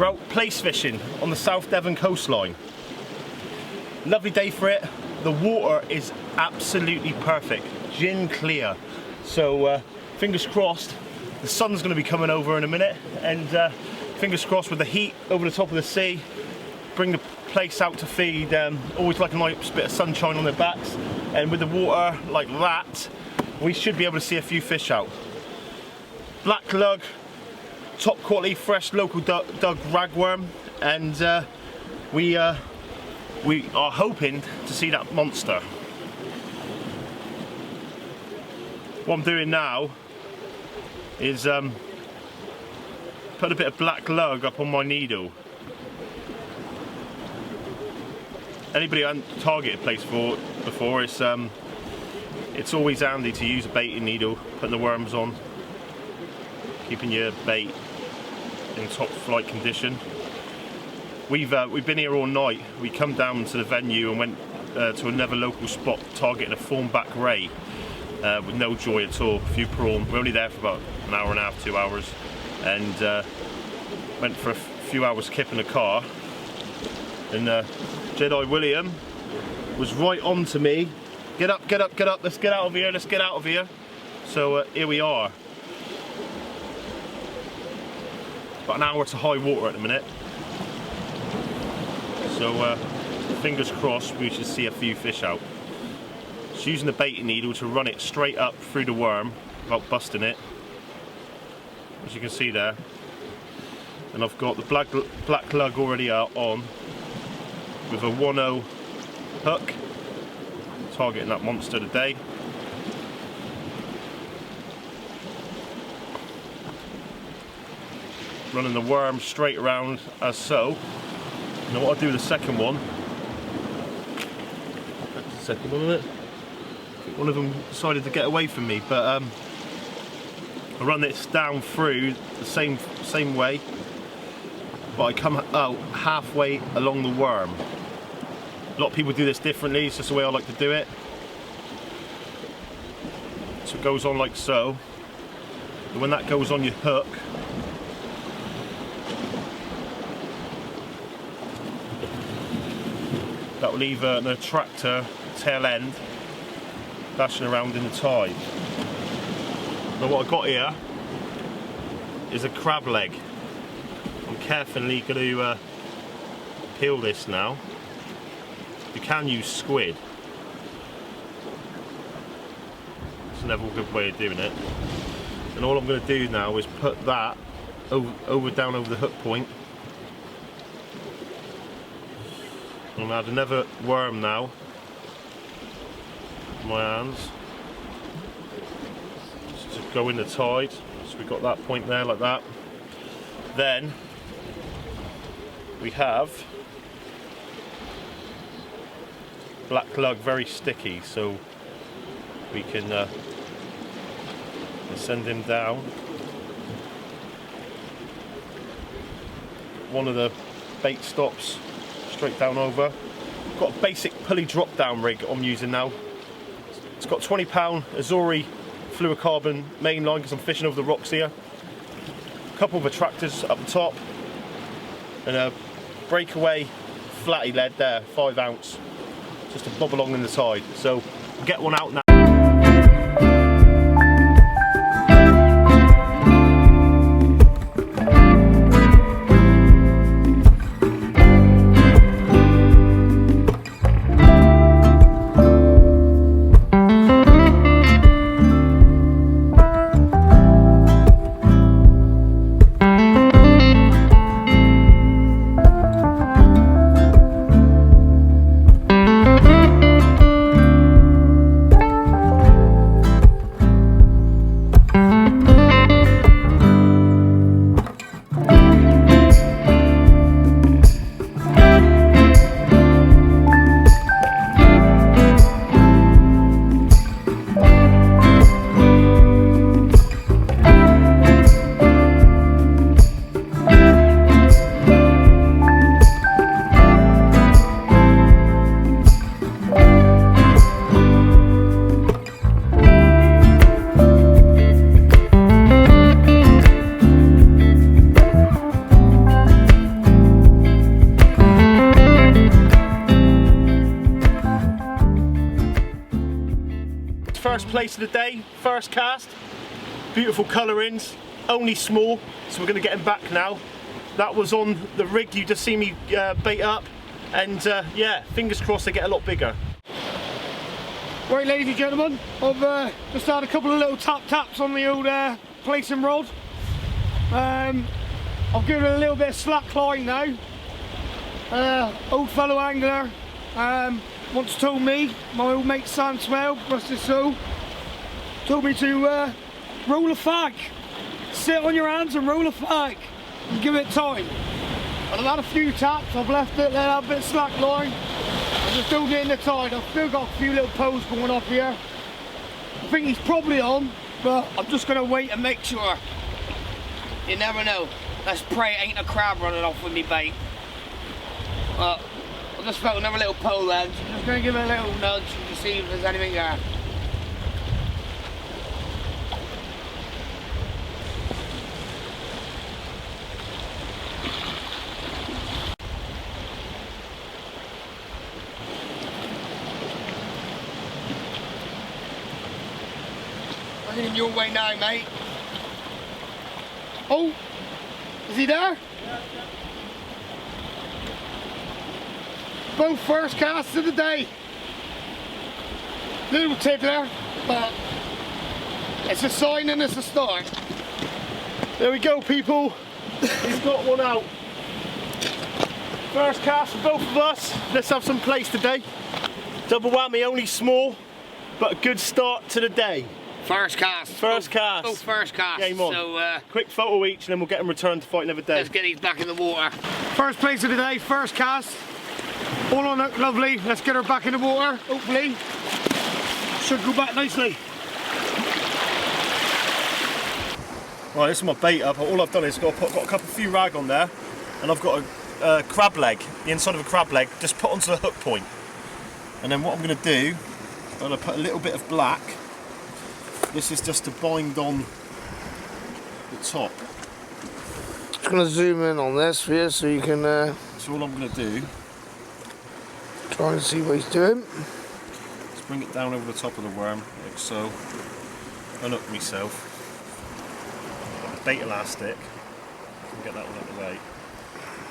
We're out Plaice fishing on the South Devon coastline. Lovely day for it. The water is absolutely perfect, gin clear. So fingers crossed, the sun's going to be coming over in a minute, and fingers crossed with the heat over the top of the sea, bring the Plaice out to feed. Always like a nice bit of sunshine on their backs, and with the water like that, we should be able to see a few fish out. Black lug, top quality, fresh, local dug ragworm, and we are hoping to see that monster. What I'm doing now is put a bit of black lug up on my needle. Anybody who hasn't targeted Plaice before, it's always handy to use a baiting needle, putting the worms on, keeping your bait in top flight condition. We've been here all night. We come down to the venue and went to another local spot targeting a thornback ray with no joy at all. A few prawn. We're only there for about an hour and a half, 2 hours, and went for a few hours kipping the car. And Jedi William was right on to me. Get up, get up, get up, let's get out of here, let's get out of here. So here we are. About an hour to high water at the minute. So fingers crossed we should see a few fish out. Just using the baiting needle to run it straight up through the worm without busting it, as you can see there. And I've got the black lug already on with a 1-0 hook, targeting that monster today. Running the worm straight around as so. Now what I'll do with the second one, that's the second one, isn't it? I think one of them decided to get away from me, but I run this down through the same way, but I come out halfway along the worm. A lot of people do this differently, it's just the way I like to do it. So it goes on like so, and when that goes on your hook, that will leave an attractor tail end dashing around in the tide. Now what I've got here is a crab leg. I'm carefully going to peel this now. You can use squid. It's never a good way of doing it. And all I'm going to do now is put that down over the hook point. I'm going to add another worm now in my hands, just to go in the tide. So we've got that point there like that. Then we have black lug, very sticky, so we can send him down. One of the bait stops straight down over. Got a basic pulley drop down rig I'm using now. It's got 20-pound Azori fluorocarbon main line because I'm fishing over the rocks here. A couple of attractors up the top, and a breakaway flatty lead there, 5 ounce, just to bob along in the tide. So we'll get one out now. Plaice of the day, first cast. Beautiful colourings, only small, so we're going to get him back now. That was on the rig you just see me bait up, and yeah, fingers crossed they get a lot bigger. Right, ladies and gentlemen, I've just had a couple of little taps on the old Plaice and rod. I've given it a little bit of slack line now. Old fellow angler once told me, my old mate Sam Smell, bless his soul, told me to roll a fag. Sit on your hands and roll a fag and give it time. And I've had a few taps, I've left it, let out a bit of slack line. I'm just holding it in the tide. I've still got a few little poles going off here. I think he's probably on, but I'm just going to wait and make sure. You never know. Let's pray it ain't a crab running off with me bait. I just felt another little pole then, so I'm just going to give it a little nudge to see if there's anything there. I'm in your way now, mate. Oh, is he there? Both first casts of the day. Little tickler, but it's a sign and it's a start. There we go, people. He's got one out. First cast for both of us. Let's have some Plaice today. Double whammy, only small, but a good start to the day. First cast. First cast. Both first cast. Game on. So, quick photo each, and then we'll get them returned to fight another day. Let's get these back in the water. First Plaice of the day, first cast. All on it, lovely. Let's get her back in the water, hopefully. Should go back nicely. Right, this is my bait up. All I've done is got a few rag on there, and I've got a crab leg, the inside of a crab leg, just put onto the hook point. And then what I'm going to do, I'm going to put a little bit of black. This is just to bind on the top. Just going to zoom in on this for you so you can That's all I'm going to do. try and see what he's doing. Just bring it down over the top of the worm, like so. Unhook myself. Bait elastic. Get that one out of the way.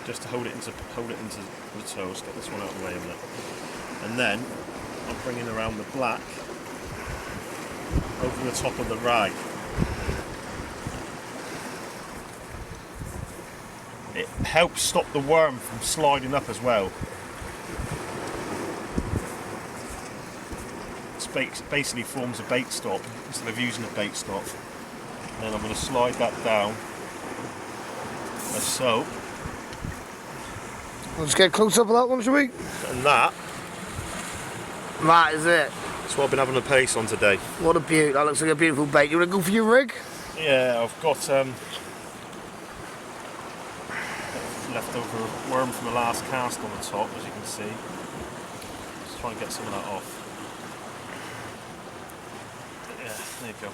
Just to hold it into the toes. Get this one out of the way a minute. And then I'm bringing around the black over the top of the rag. It helps stop the worm from sliding up as well. It basically forms a bait stop instead of using a bait stop. And then I'm going to slide that down as so. Let's get close up of that one, shall we? And that is it. That's what I've been having a Plaice on today. What a beaut. That looks like a beautiful bait. You want to go for your rig? Yeah, I've got leftover worm from the last cast on the top, as you can see. Let's try and get some of that off. Yeah, there you go.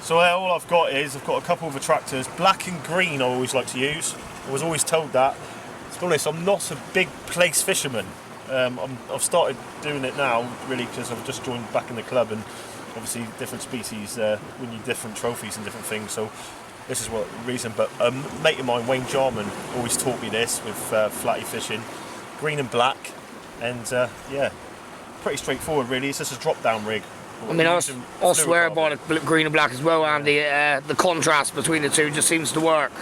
So all I've got is, I've got a couple of attractors. Black and green I always like to use. I was always told that. To be honest, I'm not a big Plaice fisherman. I've started doing it now, really, because I've just joined back in the club, and obviously different species win you different trophies and different things, so this is what the reason. But a mate of mine, Wayne Jarman, always taught me this with flatty fishing, green and black, and yeah, pretty straightforward really. It's just a drop down rig. I mean, I'll swear by the green and black as well, Andy. The contrast between the two just seems to work.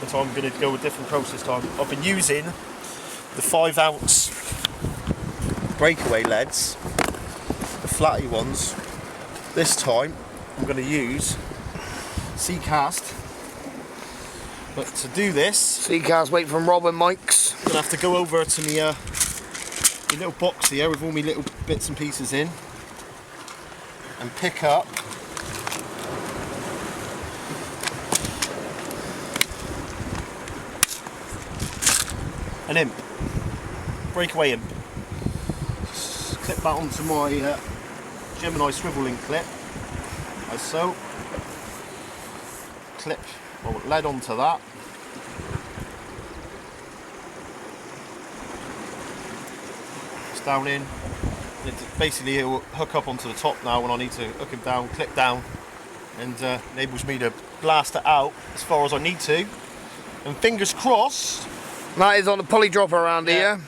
But I'm going to go a different approach this time. I've been using the 5-ounce breakaway leads, the flatty ones. This time I'm going to use sea cast. But to do this, sea cast, wait from Rob and Mike's. I'm going to have to go over to my little box here with all my little bits and pieces in, and pick up an imp, breakaway imp. Just clip that onto my Gemini swiveling clip, as so. Clip my lead onto that. It's down in, basically he'll hook up onto the top now when I need to hook him down, clip down, and enables me to blast it out as far as I need to. And fingers crossed, That is on the pulley dropper around here.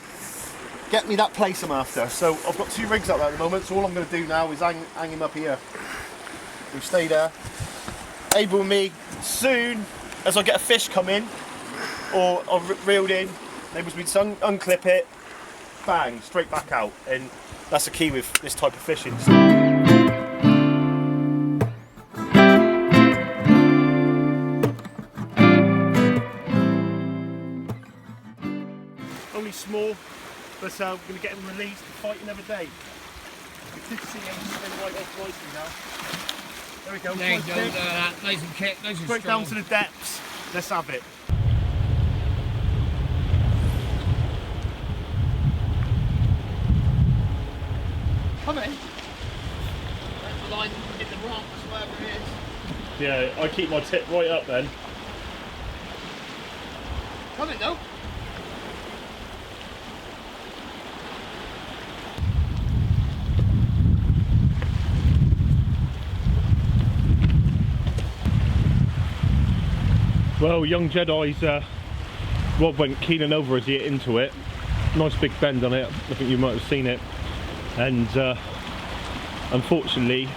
Get me that Plaice I'm after. So I've got 2 rigs out there at the moment, so all I'm going to do now is hang him up here. We'll stay there. Able me soon as I get a fish come in, or I've reeled in, enables me to unclip it, bang, straight back out. And that's the key with this type of fishing. Only small, but we're going to get him released to fight another day. You can see him spin right off nicely now. There we go. There you go, look at that. Nice and kick, nice and Straight strong. down to the depths. Let's have it. Come in. That's the line in the rocks, whatever it is. Yeah, I keep my tip right up then. Come in though. Well, young Jedi's rod went keening over as he hit into it. Nice big bend on it. I think you might have seen it. And unfortunately, you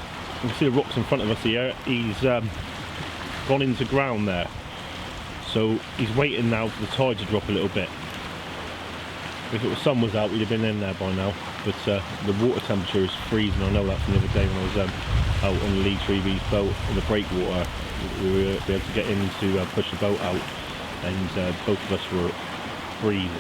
can see the rocks in front of us here. He's gone into ground there. So he's waiting now for the tide to drop a little bit. If the sun was out, we'd have been in there by now. But the water temperature is freezing. I know that from the other day when I was out on the Lee Treeby's boat in the breakwater. We were able to get in to push the boat out, and both of us were freezing.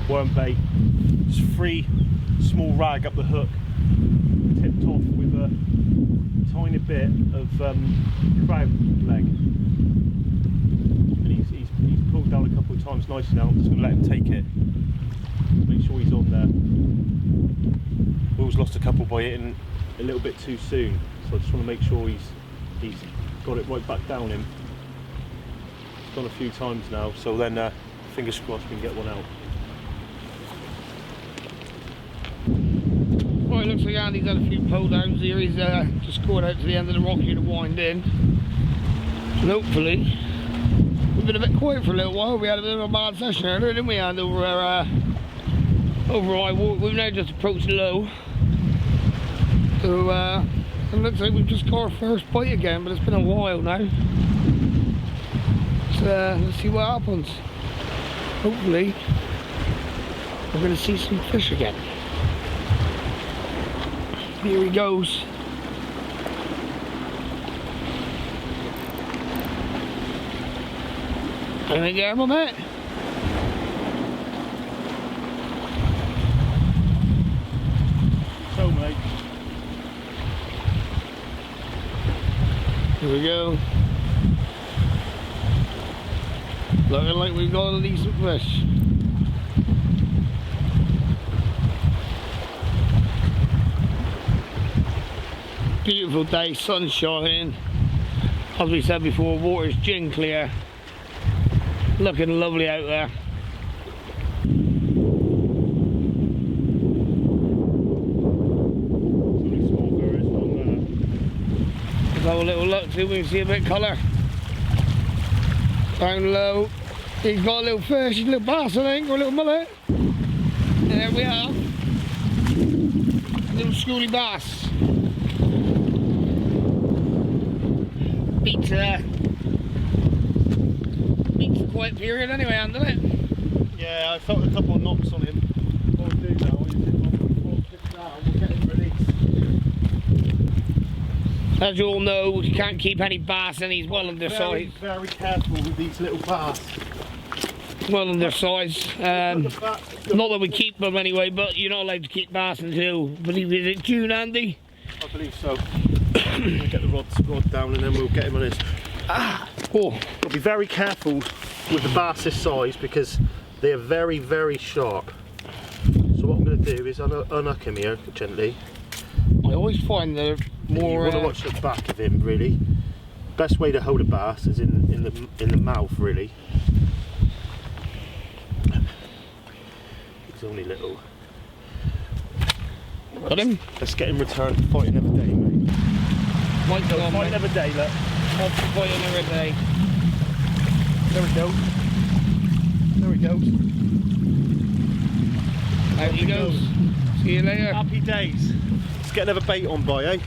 Worm bait, just 3 small rag up the hook, tipped off with a tiny bit of crab leg, and he's pulled down a couple of times nicely now. I'm just going to let him take it, make sure he's on there. Will's lost a couple by hitting a little bit too soon, so I just want to make sure he's got it right back down him. It's gone a few times now, so then fingers crossed we can get one out. Well, it looks like Andy's had a few pull downs here. He's just going out to the end of the rock here to wind in. And hopefully, we've been a bit quiet for a little while. We had a bit of a bad session earlier, didn't we, Andy, over high water. We've now just approached low. So, it looks like we've just got our first bite again, but it's been a while now. So, let's see what happens. Hopefully, we're going to see some fish again. Here he goes. Anything there, my mate? So, mate. Here we go. Looking like we've got a decent fish. Beautiful day, sun shining. As we said before, water's gin clear. Looking lovely out there. Let's have a little look, see if we can see a bit of colour. Down low. He's got a little fish, a little bass I think, or a little mullet. There we are. Little schooly bass. Beats the quiet period anyway, hasn't it? Yeah, I felt a couple of knocks on him. What we'll do now is we'll get him released. As you all know, you can't keep any bass and he's well undersized. Very careful with these little bass. well undersized. Not that we keep them anyway, but you're not allowed to keep bass until, I believe, is it June, Andy? I believe so. We'll get the rod down and then we'll get him on his. Oh, Got to be very careful with the bass this size because they are very, very sharp. So what I'm going to do is unhook him here gently. I always find they're more. You want to watch the back of him really. Best way to hold a bass is in the mouth really. He's only little. Got him? Let's get him returned to fight another day, mate. Might go on, Fight mate. another day, look. Off to fight another day. There we go. There we go. Out he goes. See you later. Happy days. Let's get another bait on by, eh?